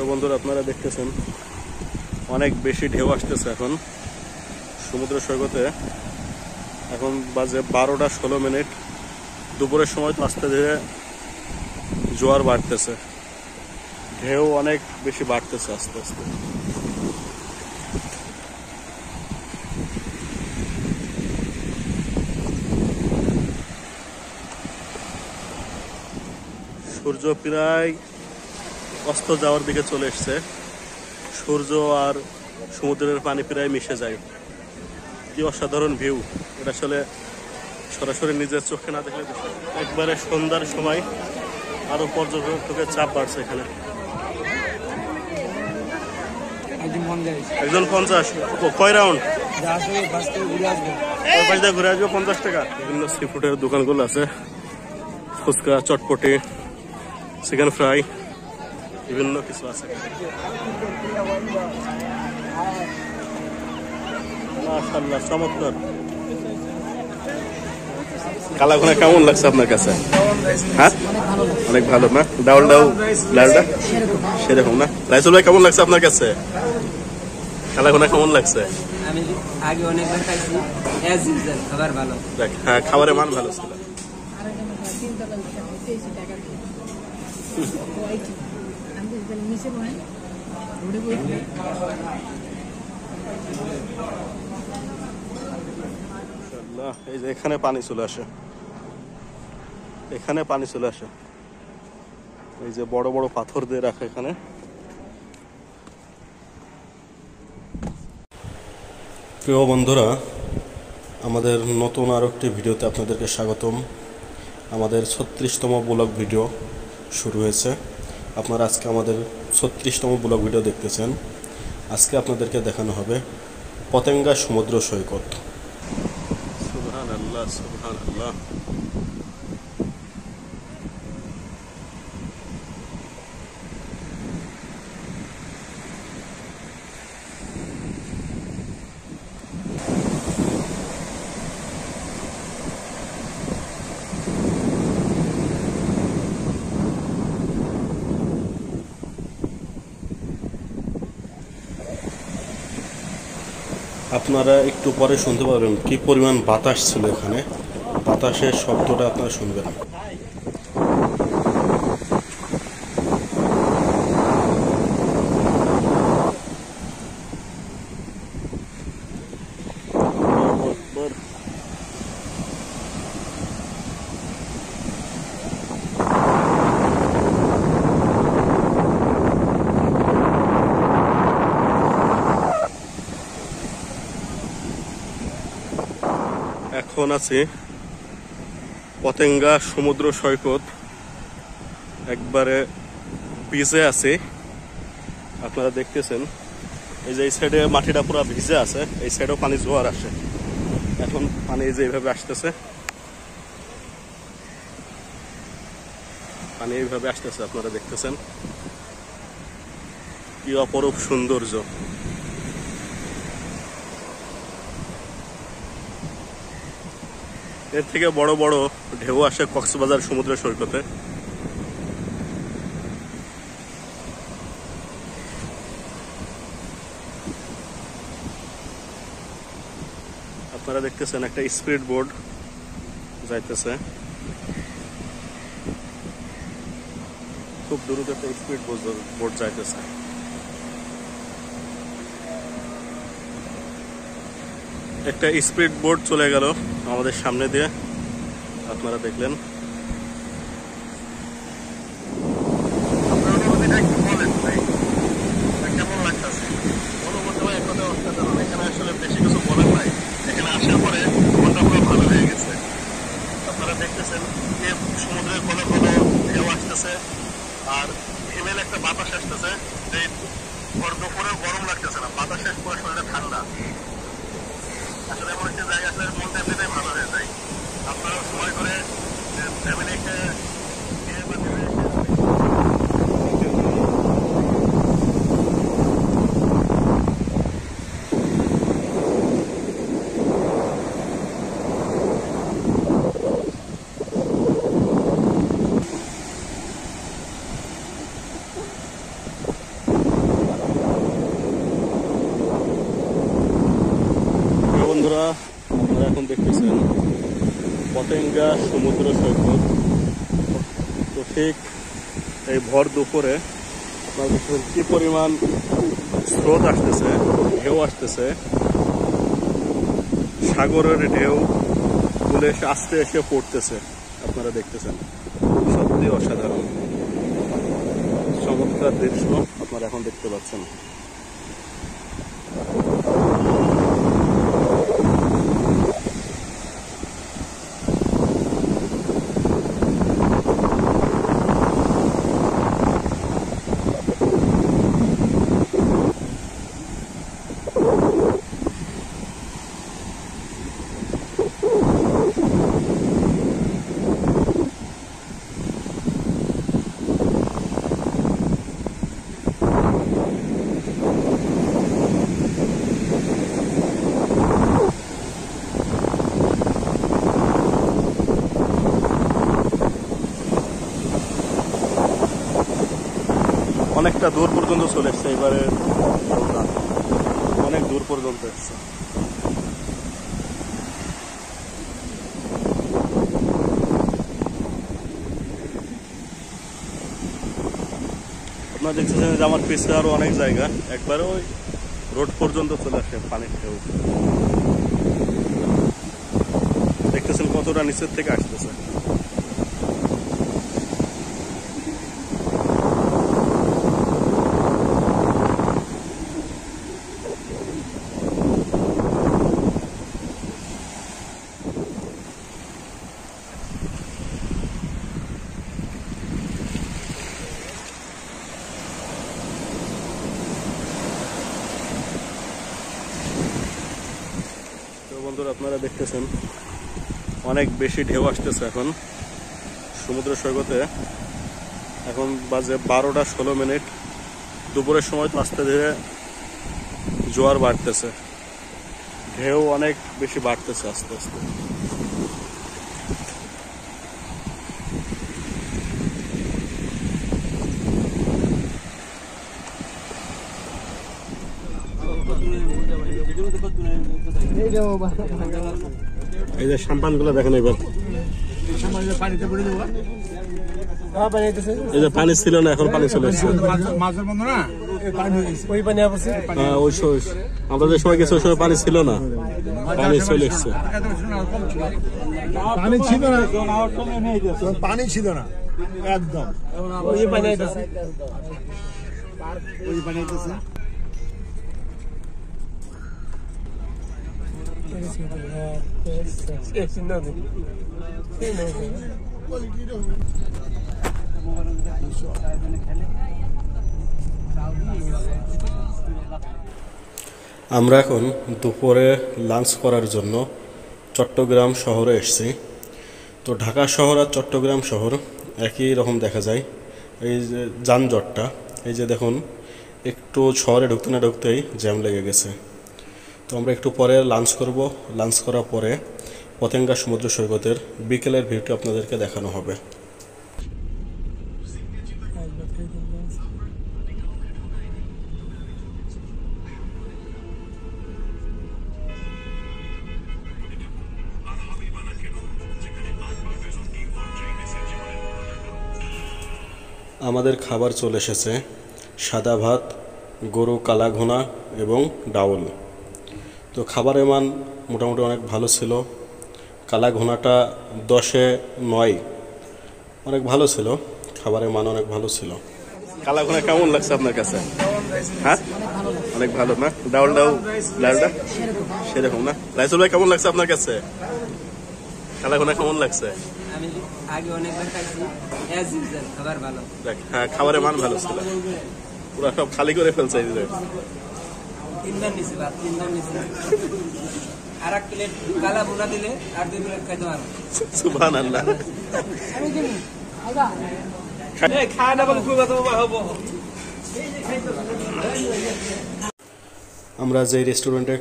বন্ধুরা আপনারা দেখতেছেন অনেক বেশি ঢেউ আসতেছে এখন সমুদ্র সৈকতে। এখন বাজে 12টা 16 মিনিট। দুপুরের সময় তো আস্তে ধীরে জোয়ার বাড়তেছে, ঢেউ অনেক বেশি বাড়তেছে আস্তে আস্তে। সূর্য প্রায় অস্ত যাওয়ার দিকে চলে এসছে। সূর্য আর সমুদ্রের পানি প্রায় মিশে যায়। কি অসাধারণ ভিউ! এটা আসলে সরাসরি নিজের চোখে না দেখলে একবারে সন্ধ্যার সময় আরো পর্যটকের চাপ বাড়ছে এখানে। একজন 50। কয় রাউন্ড ঘুরে আসবে 50 টাকা। বিভিন্ন সি ফুডের দোকানগুলো আছে, ফুচকা, চটপটি, চিকেন ফ্রাই, বিভিন্ন কিছু আছে। মাশাআল্লাহ, চমৎকার। কালাভুনা কেমন লাগছে আপনার কাছে? হ্যাঁ, অনেক ভালো না? ডাউলটাও লালটা সেরকম না? রাইসুল ভাই কেমন লাগছে আপনার কাছে? কালাভুনা কেমন লাগছে? আমি আগে অনেকবার খাইছি, অ্যাজ ইউজুয়াল খাবার ভালো। দেখ, হ্যাঁ, খাবারের মান ভালো ছিল। এই যে এখানে পানি চলে আসে, এখানে পানি চলে আসে। এই যে বড় বড় পাথর দিয়ে রাখা এখানে। প্রিয় বন্ধুরা, আমাদের নতুন আরো একটি ভিডিওতে আপনাদেরকে স্বাগতম। আমাদের 36তম ব্লগ ভিডিও শুরু হয়েছে। আপনারা আজকে আমাদের 36তম ব্লগ ভিডিও দেখতেছেন। আজকে আপনাদেরকে দেখানো হবে পতেঙ্গা সমুদ্র সৈকত। সুবহানাল্লাহ, সুবহানাল্লাহ। আপনারা একটু পরে শুনতে পারবেন কি পরিমাণ বাতাস ছিল এখানে। বাতাসের শব্দটা আপনারা শুনবেন। এখন আছি পতেঙ্গা সমুদ্র সৈকত, একবারে ভিজে আছে। আপনারা দেখতেছেন এই যে এই সাইডে মাটিটা পুরো ভিজে আছে, এই সাইডেও পানি জোয়ার আসে। এখন পানি যে এইভাবে আসতেছে, পানি এইভাবে আসতেছে, আপনারা দেখতেছেন কি অপরূপ সৌন্দর্য। এর থেকে বড় বড় ঢেউ আসে কক্সবাজার সমুদ্র সৈকতে। আপনারা দেখতেছেন একটা স্পিড বোট যাইতেছে, খুব দ্রুত একটা স্পিড বোট যাইতেছে। একটা স্পিড বোট চলে গেল আমাদের সামনে দিয়ে, আপনারা দেখলেন। এখানে আসলে বেশি কিছু বলার নাই। এখানে আসার পরে মনটা পুরো ভালো হয়ে গেছে। আপনারা দেখতেছেন যে সমুদ্রের কোলে কোলে ঢেউ আসতেছে আর হিমেল একটা বাতাস আসতেছে। যে দুপুরে গরম লাগতেছে না, বাতাস পুরো শরীরে ঠান্ডা। আসলে এমন একটা জায়গা আসলে মনটা এমনিতেই ভালো হয়ে যায়। আপনারাও সময় করে ফ্যামিলিকে এখন দেখতেছেন পতেঙ্গা সমুদ্র সৈকত। তো ঠিক এই ভর দুপুরে আপনার দেখছেন কি পরিমাণ স্রোত আসতেছে, ঢেউ আসতেছে, সাগরের ঢেউ কুলে আস্তে এসে পড়তেছে। আপনারা দেখতেছেন সত্যি অসাধারণ চমৎকার দৃশ্য আপনারা এখন দেখতে পাচ্ছেন। অনেকটা দূর পর্যন্ত চলে এসছে, এবারে অনেক দূর পর্যন্ত এসছে। আপনারা দেখতেছেন যে আমার পিছনে আরো অনেক জায়গা, একবারে ওই রোড পর্যন্ত চলে আসে পানির ঢেউ। দেখতেছেন কতটা নিচের থেকে আসতেছে। বন্ধুরা আপনারা দেখতেছেন অনেক বেশি ঢেউ আসতেছে এখন সমুদ্র সৈকতে। এখন বাজে 12টা 16 মিনিট। দুপুরের সময় তো আস্তে ধীরে জোয়ার বাড়তেছে, ঢেউ অনেক বেশি বাড়তেছে আস্তে আস্তে। এই যে সাম্পান গুলো দেখেন এবার, এই যে পানি ছিল না এখন পানি চলে এসছে। আমরা যে সময় গেছি ওই সময় পানি ছিল না, পানি চলে এসছে। পানি ছিল না একদম। আমরা এখন দুপুরে লাঞ্চ করার জন্য চট্টগ্রাম শহরে এসেছি। তো ঢাকা শহর আর চট্টগ্রাম শহর একই রকম দেখা যায়। এই যে যানজটটা, এই যে দেখুন একটু শহরে ঢুকতে না ঢুকতেই জ্যাম লেগে গেছে। তো আমরা একটু পরে লাঞ্চ করব। লাঞ্চ করার পরে পতেঙ্গা সমুদ্র সৈকতের বিকেলের ভিউটি আপনাদেরকে দেখানো হবে। আমাদের খাবার চলে এসেছে, সাদা ভাত, গরু কালা ঘোনা এবং ডাউল। তো খাবারের মান মোটামুটি অনেক ভালো ছিল। কালা ঘোনাটা 10-এ 9, অনেক ভালো ছিল, খাবারের মান অনেক ভালো ছিল। কালা ঘোনা কেমন লাগছে আপনার কাছে? হ্যাঁ অনেক ভালো না? ডাউলটাও লালটা সেরকম না? রাইসুল ভাই কেমন লাগছে আপনার কাছে? কালা ঘোনা কেমন লাগছে? আমি আগে অনেকবার খাইছি, অ্যাজ ইউজুয়াল খাবার ভালো। হ্যাঁ খাবারের মান ভালো ছিল, পুরো সব খালি করে ফেলছে। 3বার নিছি ভাত, 3বার নিছি। আর এক প্লেট কালা ভুনা দিলে আর 2 প্লেট খাইতে পারবো। সুবহানাল্লাহ। আমি দিন খায় না বলে খুব হবো। আমরা যে রেস্টুরেন্টে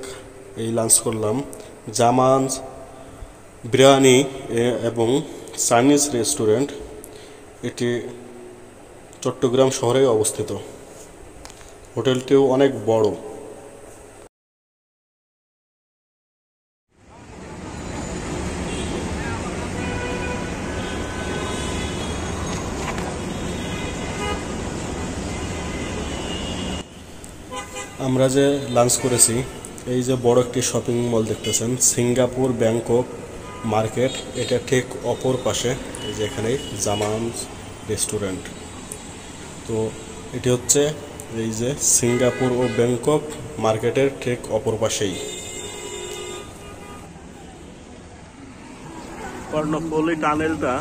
এই লাঞ্চ করলাম, জামান বিরিয়ানি এবং চাইনিজ রেস্টুরেন্ট, এটি চট্টগ্রাম শহরে অবস্থিত। হোটেলটিও অনেক বড়। আমরা যে লাঞ্চ করেছি, এই যে বড় একটি শপিং মল দেখতেছেন, সিঙ্গাপুর ব্যাংকক মার্কেট, এটা ঠিক অপর পাশে এই যে এখানে জামান রেস্টুরেন্ট। তো এটি হচ্ছে এই যে সিঙ্গাপুর ও ব্যাংকক মার্কেটের ঠিক অপর পাশেই। কর্ণফুলী টানেলটা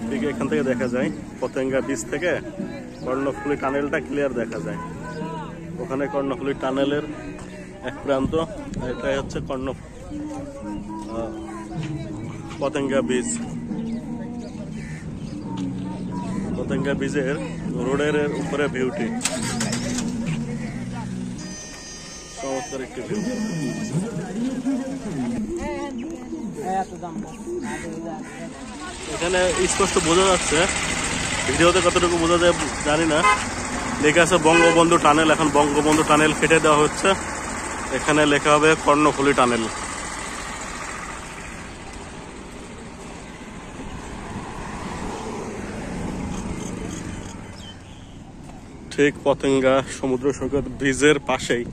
ঠিক এখান থেকে দেখা যায়, পতেঙ্গা বিচ থেকে কর্ণফুলী টানেলটা ক্লিয়ার দেখা যায়। ওখানে কর্ণফুলী টানেলের এক প্রান্ত, এটাই হচ্ছে পতেঙ্গা বিচ। পতেঙ্গা বিচের রোডের উপরে ভিউটি চমৎকার একটি ভিউ। এখানে স্পষ্ট বোঝা যাচ্ছে, ভিডিওতে কতটুকু বোঝা যায় জানি না, লেখা আছে বঙ্গবন্ধু টানেল। এখন বঙ্গবন্ধু টানেল কেটে দেওয়া হচ্ছে, এখানে লেখা হবে কর্ণফুলী টানেল। ঠিক পতেঙ্গা সমুদ্র সৈকত ব্রিজের পাশেই,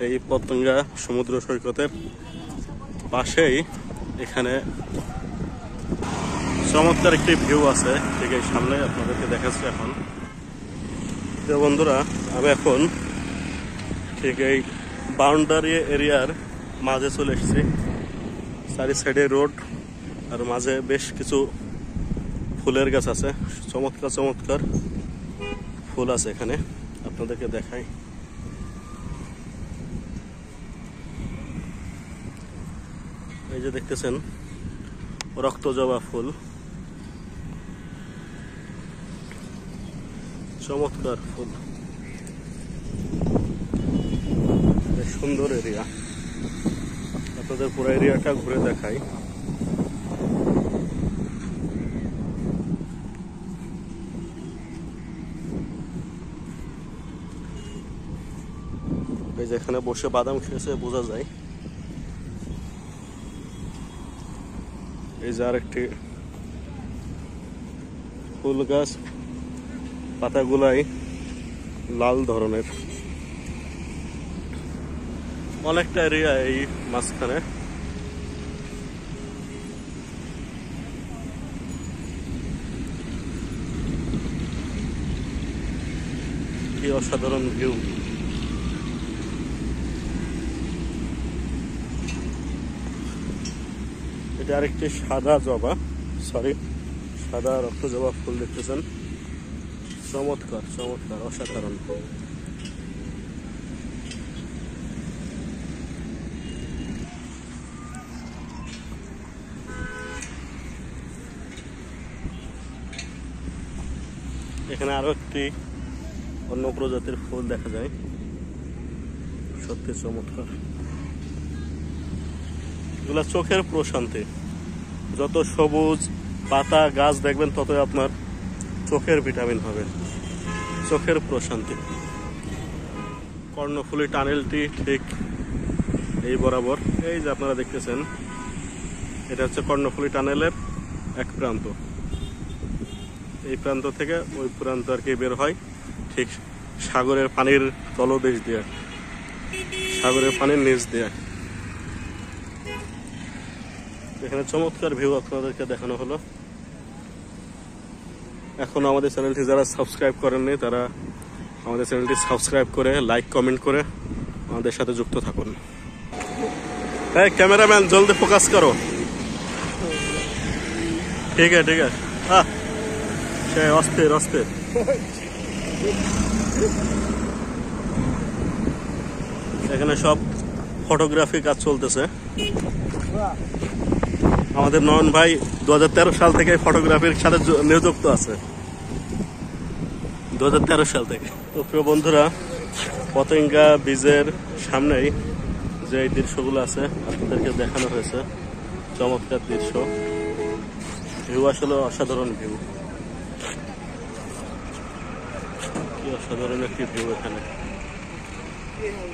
এই পতেঙ্গা সমুদ্র সৈকতের পাশেই এখানে চমৎকার একটি ভিউ আছে। ঠিক এই সামনে আপনাদেরকে দেখাচ্ছি এখন। তো বন্ধুরা, আমি এখন ঠিক এই বাউন্ডারি এরিয়ার মাঝে চলে এসেছি। চারি সাইডে রোড, আর মাঝে বেশ কিছু ফুলের গাছ আছে, চমৎকার চমৎকার ফুল আছে এখানে, আপনাদেরকে দেখাই। এই যে দেখতেছেন রক্তজবা ফুল, চমৎকার ফুল, বেশ সুন্দর এরিয়া। আপনাদের পুরো এরিয়াটা ঘুরে দেখাই। এই যে এখানে বসে বাদাম খেয়েছে বোঝা যায়। এই যে আরেকটি ফুল গাছ, পাতাগুলাই লাল ধরনের। অনেকটা এরিয়া এই মাঝখানে। কি অসাধারণ ভিউ। এটা আরেকটি সাদা জবা, সাদা রক্ত জবা ফুল দেখতেছেন, চমৎকার চমৎকার অসাধারণ। এখানে আরো একটি অন্য প্রজাতির ফুল দেখা যায়, সত্যি চমৎকার। এগুলা চোখের প্রশান্তি। যত সবুজ পাতা গাছ দেখবেন, ততই আপনার চোখের ভিটামিন হবে, চোখের প্রশান্তি। কর্ণফুলী টানেলটি ঠিক এই বরাবর, এই যে আপনারা দেখতেছেন, এটা হচ্ছে কর্ণফুলী টানেলের এক প্রান্ত। এই প্রান্ত থেকে ওই প্রান্ত আর কি বের হয় ঠিক সাগরের পানির তলদেশ দিয়ে, সাগরের পানির নিচ দিয়ে। এখানে চমৎকার ভিউ আপনাদেরকে দেখানো হলো। এখনো আমাদের চ্যানেলটি যারা সাবস্ক্রাইব করেননি, তারা আমাদের চ্যানেলটি সাবস্ক্রাইব করে লাইক কমেন্ট করে আমাদের সাথে যুক্ত থাকুন। হ্যাঁ ক্যামেরাম্যান, জলদি ফোকাস করো। ঠিক আছে ঠিক আছে। হ্যাঁ সে অস্থির অস্থির। এখানে সব ফটোগ্রাফি কাজ চলতেছে। আমাদের নয়ন ভাই 2013 সাল থেকে ফটোগ্রাফির সাথে নিযুক্ত আছে, 2013 সাল থেকে। তো প্রিয় বন্ধুরা, পতেঙ্গা বীজের সামনেই যে দৃশ্যগুলো আছে আপনাদেরকে দেখানো হয়েছে, চমৎকার দৃশ্য। ভিউ আসলে অসাধারণ ভিউ, কি অসাধারণ একটি ভিউ। এখানে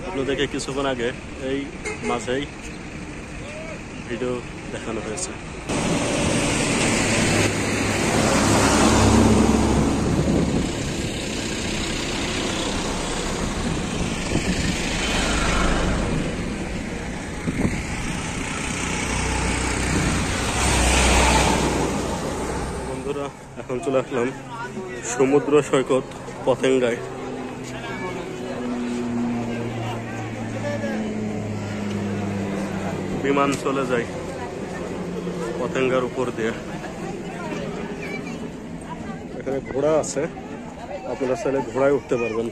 আপনাদেরকে কিছুক্ষণ আগে এই মাঝেই ভিডিও দেখানো হয়েছে। বন্ধুরা, এখন চলে আসলাম সমুদ্র সৈকত পতেঙ্গায়। বিমান চলে যায় পতেঙ্গার উপর দিয়ে। এখানে ঘোড়া আছে, আপনারা চাইলে ঘোড়ায় উঠতে পারবেন।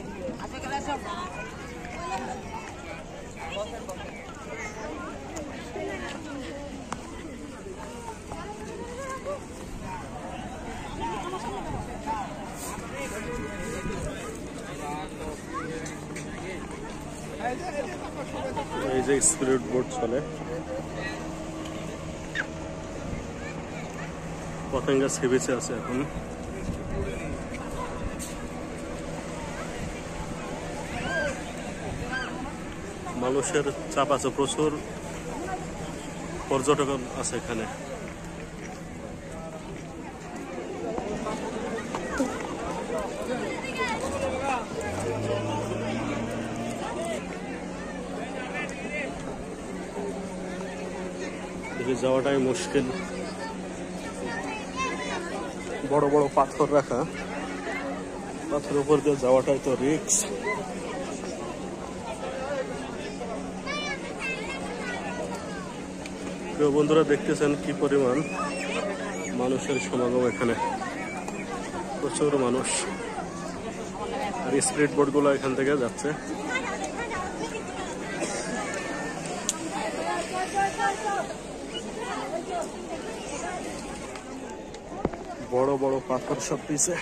এই যে স্পিড বোট চলে, পতেঙ্গা সি বিচে আছে এখন। মানুষের চাপ আছে, প্রচুর পর্যটক আছে এখানে। যাওয়াটাই মুশকিল, বড় বড় পাথর রাখা, পাথরের উপর দিয়ে যাওয়াটাই তো রিস্ক। প্রিয় বন্ধুরা, দেখতেছেন কি পরিমাণ মানুষের সমাগম এখানে, প্রচুর মানুষ। আর স্পিড বোট গুলো এখান থেকে যাচ্ছে। বড় বড় পাথর সব পিছে।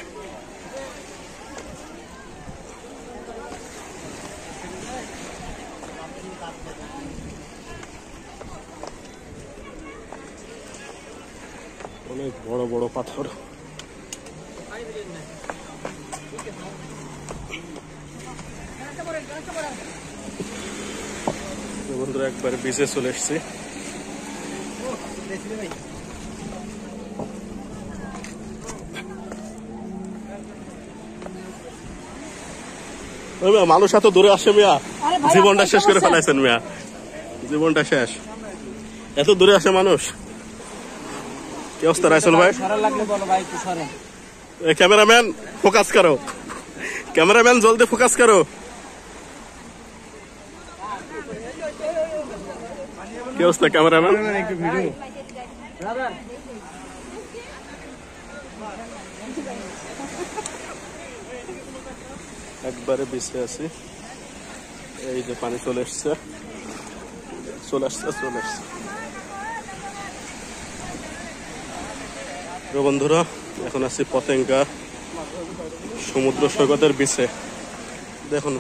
অনেক বড় বড় পাথর। বন্ধুরা, একবার বিচে চলে এসছি। মানুষ এত দূরে আসে মিয়া, জীবনটা শেষ করে ফেলাইছেন মিয়া, জীবনটা শেষ। এত দূরে আসে মানুষ। কি অবস্থা রাইসুল ভাই? ক্যামেরাম্যান ফোকাস করো, ক্যামেরাম্যান জলদি ফোকাস করো। কি অবস্থা ক্যামেরাম্যান? একবারে বিছে আছি। এই যে পানি চলে এসছে, চলে আসছে। বন্ধুরা, এখন আছি পতেঙ্গা সমুদ্র সৈকতের বিচে। দেখুন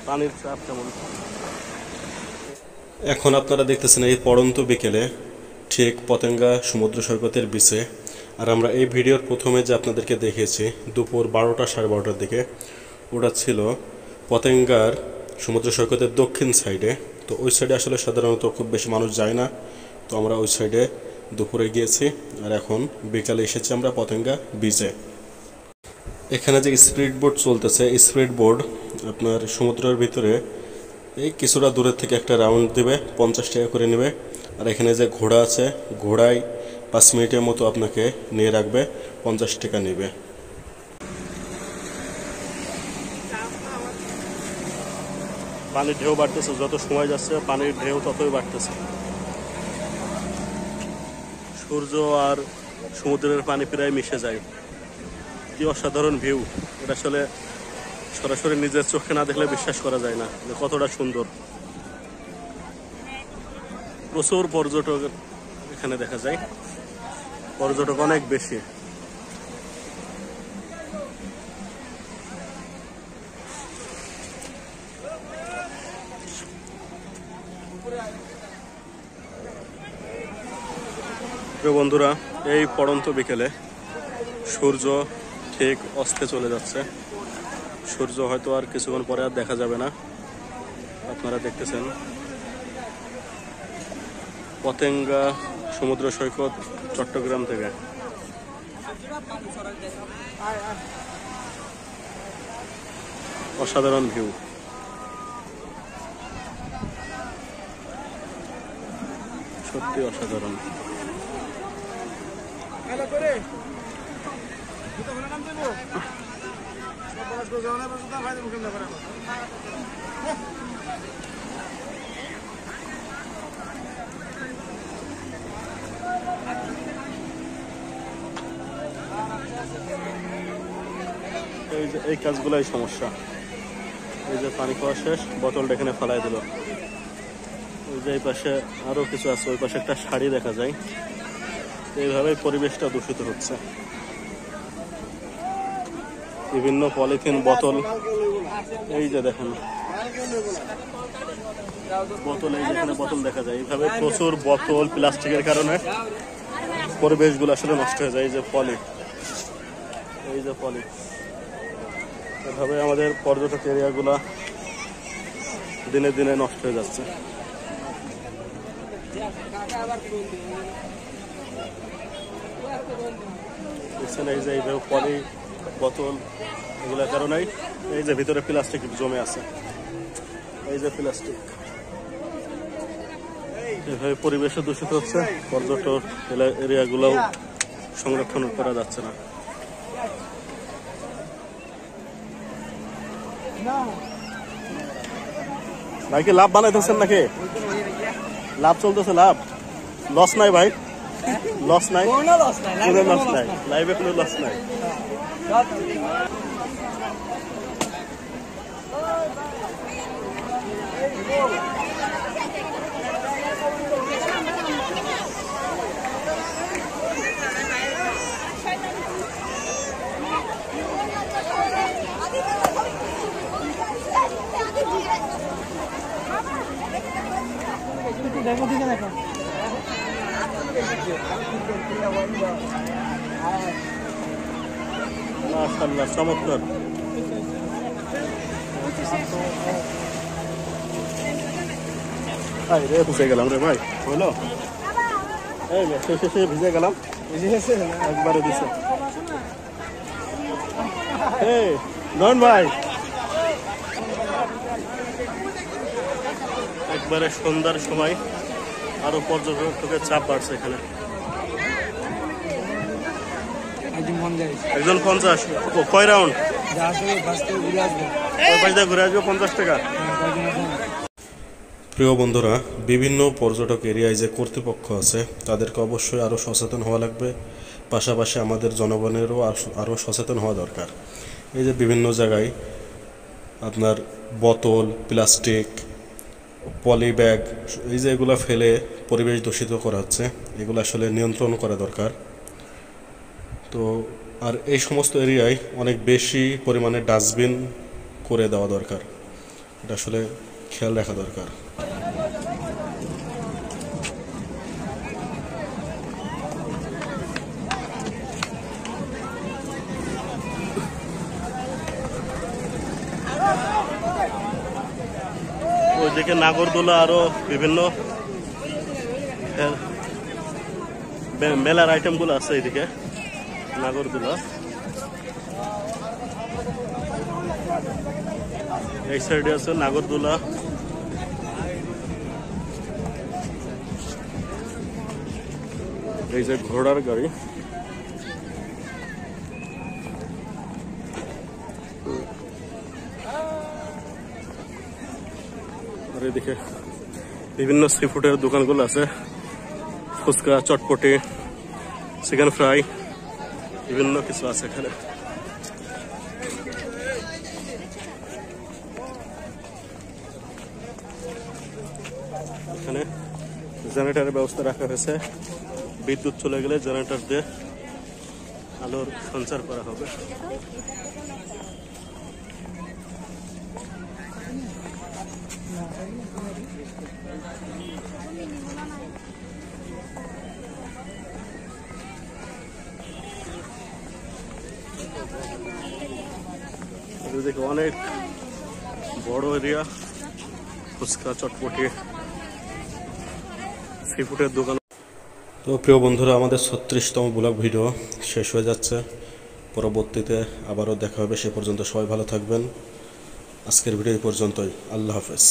পানির চাপ কেমন। এখন আপনারা দেখতেছেন এই পড়ন্ত বিকেলে ঠিক পতেঙ্গা সমুদ্র সৈকতের বিচে। আর আমরা এই ভিডিওর প্রথমে যে আপনাদেরকে দেখিয়েছি দুপুর 12টা সাড়ে 12টার দিকে, ওটা ছিল পতেঙ্গার সমুদ্র সৈকতের দক্ষিণ সাইডে। তো ওই সাইডে আসলে সাধারণত খুব বেশি মানুষ যায় না, তো আমরা ওই সাইডে দুপুরে গিয়েছি। আর এখন বিকালে এসেছি আমরা পতেঙ্গা বিচে। এখানে যে স্পিড বোট চলতেছে, স্পিড বোট আপনার সমুদ্রের ভিতরে এই কিছুটা দূরের থেকে একটা রাউন্ড দেবে, 50 টাকা করে নেবে। আর এখানে যে ঘোড়া আছে, ঘোড়ায় 5 মিনিটের মতো আপনাকে নিয়ে রাখবে, 50 টাকা নেবে। পানির ঢেউ বাড়তেছে, যত সময় যাচ্ছে পানির ঢেউ ততই বাড়তেছে। সূর্য আর সমুদ্রের পানি প্রায় মিশে যায়। কি অসাধারণ ভিউ! এটা আসলে সরাসরি নিজের চোখে না দেখলে বিশ্বাস করা যায় না যে কতটা সুন্দর। প্রচুর পর্যটক এখানে দেখা যায়, পর্যটক অনেক বেশি। বন্ধুরা, এই পড়ন্ত বিকেলে সূর্য ঠিক অস্তে চলে যাচ্ছে। সূর্য হয়তো আর কিছুক্ষণ পরে আর দেখা যাবে না। আপনারা দেখতেছেন পতেঙ্গা সমুদ্র সৈকত, চট্টগ্রাম থেকে। অসাধারণ ভিউ। সত্যি অসাধারণ। এই কাজগুলাই সমস্যা। এই যে পানি খাওয়া শেষ, বোতলটা এখানে ফেলাই দিল। ওই যে এই পাশে আরো কিছু আছে, ওই পাশে একটা শাড়ি দেখা যায়। এইভাবেই পরিবেশটা দূষিত হচ্ছে। বিভিন্ন পলিথিন বোতল, এই যে দেখেন বোতল, এই যেখানে বোতল দেখা যায়। এইভাবে প্রচুর বোতল প্লাস্টিকের কারণে পরিবেশগুলো আসলে নষ্ট হয়ে যায়। এই যে পলি, এই যে পলি, এভাবে আমাদের পর্যটক এরিয়াগুলা দিনে দিনে নষ্ট হয়ে যাচ্ছে। এই যে এইভাবে পলি বোতল এগুলোর কারণেই এই যে ভিতরে প্লাস্টিক জমে আছে। এই যে প্লাস্টিক, এভাবে পরিবেশে দূষিত হচ্ছে। পর্যটক এরিয়াগুলোও সংরক্ষণ করা যাচ্ছে না। ভাই কি লাভ বানাইতেছেন নাকি? লাভ চলতেছে? লাভ লস নাই ভাই? লস নাই, কোনো লস নাই, লাইভে কোনো লস নাই। দেখো দিকে দেখো মাশাআল্লাহ, চমৎকার। রে ভিজে গেলাম রে ভাই, হইলো? এই শেষে ভিজে গেলাম একবারে দিছে। এই নন ভাই, একবারে সন্ধ্যার সময় আরো পর্যটকের চাপ বাড়ছে এখানে। একজন 50। কয় রাউন্ড? ঘুরে আসবে 50 টাকা। প্রিয় বন্ধুরা, বিভিন্ন পর্যটক এরিয়ায় যে কর্তৃপক্ষ আছে তাদেরকে অবশ্যই আরও সচেতন হওয়া লাগবে। পাশাপাশি আমাদের জনগণেরও আরও সচেতন হওয়া দরকার। এই যে বিভিন্ন জায়গায় আপনার বোতল, প্লাস্টিক, পলি ব্যাগ, এই যে এগুলো ফেলে পরিবেশ দূষিত করা হচ্ছে, এগুলো আসলে নিয়ন্ত্রণ করা দরকার। তো আর এই সমস্ত এরিয়ায় অনেক বেশি পরিমাণে ডাস্টবিন করে দেওয়া দরকার। এটা আসলে খেয়াল রাখা দরকার। ওইদিকে নাগরদোলা আরো বিভিন্ন মেলার আইটেমগুলো আছে। এইদিকে নাগরদোলা, এই সাইডে আছে নাগরদোলা। এই যে ঘোড়ার গাড়ি, আর এদিকে বিভিন্ন সি ফুডের দোকানগুলো আছে। ফুচকা, চটপটি, চিকেন ফ্রাই, বিভিন্ন কিছু আছে এখানে। এখানে জেনারেটরের ব্যবস্থা রাখা হয়েছে। বিদ্যুৎ চলে গেলে জেনারেটর দিয়ে আলোর সঞ্চার করা হবে। দেখো অনেক বড় এরিয়া, ফুচকা, চটপটি, সি ফুডের দোকান। তো প্রিয় বন্ধুরা, আমাদের 36তম ব্লগ ভিডিও শেষ হয়ে যাচ্ছে। পরবর্তীতে আবারও দেখা হবে। সে পর্যন্ত সবাই ভালো থাকবেন। আজকের ভিডিও এই পর্যন্তই। আল্লাহ হাফেজ।